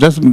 10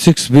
6B